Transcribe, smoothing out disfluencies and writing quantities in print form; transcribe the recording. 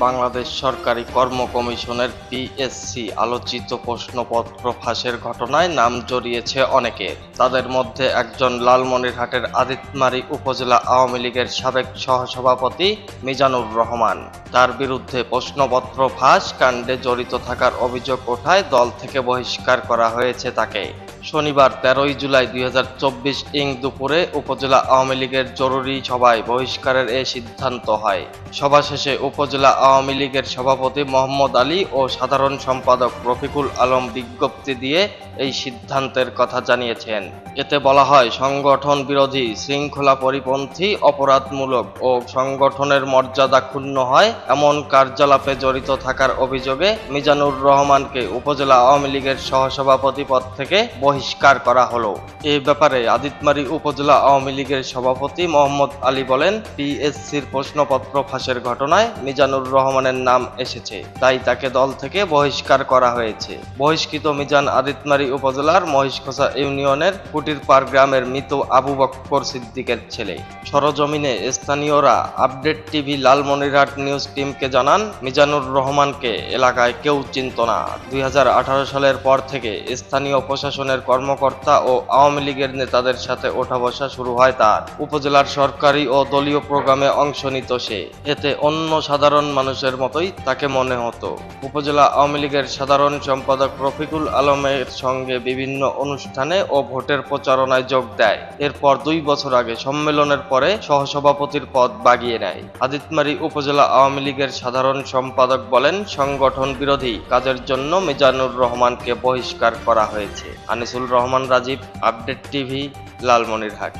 বাংলাদেশ সরকারি কর্ম কমিশনের পিএসসি আলোচিত প্রশ্নপত্র ফাঁসের ঘটনায় নাম জড়িয়েছে অনেকের। তাদের মধ্যে একজন লালমনিরহাটের আদিতমারী উপজেলা আওয়ামী লীগের সাবেক সহসভাপতি মিজানুর রহমান। তার বিরুদ্ধে প্রশ্নপত্র ফাঁস কাণ্ডে জড়িত থাকার অভিযোগ ওঠায় দল থেকে বহিষ্কার করা হয়েছে তাকে। শনিবার 13 জুলাই 2024 দুপুরে উপজেলা আওয়ামী লীগের জরুরি সভায় বহিষ্কারের এ সিদ্ধান্ত হয়। সভা শেষে উপজেলা আওয়ামী লীগের সভাপতি মোহাম্মদ আলী ও সাধারণ সম্পাদক রফিকুল আলম বিজ্ঞপ্তি দিয়ে এই সিদ্ধান্তের কথা জানিয়েছেন। এতে বলা হয়, সংগঠন বিরোধী, শৃঙ্খলা পরিপন্থী, অপরাধমূলক ও সংগঠনের মর্যাদা ক্ষুণ্ণ হয় এমন কার্যকলাপে জড়িত থাকার অভিযোগে মিজানুর রহমানকে উপজেলা আওয়ামী লীগের সহসভাপতি পদ থেকে বহিষ্কার করা হলো। এ ব্যাপারে আদিতমারী উপজেলা আওয়ামী লীগের সভাপতি মোহাম্মদ আলী বলেন, পিএসসির প্রশ্নপত্র ফাঁসের ঘটনায় মিজানুর রহমানের নাম এসেছে, তাই তাকে দল থেকে বহিষ্কার করা হয়েছে। বহিষ্কৃত মিজান আদিতমারী উপজেলার মহিষখোসা ইউনিয়নের কুটিরপাড় গ্রামের মৃত আবু বক্কর সিদ্দিকের ছেলে। সরজমিনে স্থানীয়রা আপডেট টিভি লালমনিরহাট নিউজ টিমকে জানান, মিজানুর রহমানকে এলাকায় কেউ চিনত না। 2018 সালের পর থেকে স্থানীয় প্রশাসনের কর্মকর্তা ও আওয়ামী লীগের নেতাদের সাথে ওঠা বসা শুরু হয় তার। উপজেলার সরকারি ও দলীয় প্রোগ্রামে অংশ নিত সে। এতে অন্য সাধারণ মানুষের মতোই তাকে মনে হতো। উপজেলা আওয়ামী লীগের সাধারণ সম্পাদক রফিকুল আলমের সঙ্গে বিভিন্ন অনুষ্ঠানে ও ভোটের প্রচারণায় যোগ দেয়। এরপর 2 বছর আগে সম্মেলনের পরে সহসভাপতির পদ বাগিয়ে নেয়। আদিতমারী উপজেলা আওয়ামী লীগের সাধারণ সম্পাদক বলেন, সংগঠন বিরোধী কাজের জন্য মিজানুর রহমানকে বহিষ্কার করা হয়েছে। Anisul Rahman Rajib, update TV, Lalmonirhat.